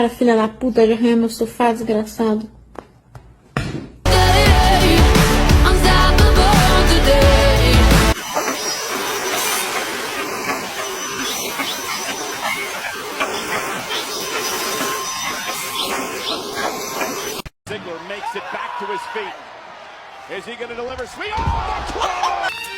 Para, filha da puta, de arranha meu sofá, desgraçado. Ziggler makes it back to his feet. Is he going to deliver? Sweet! Oh,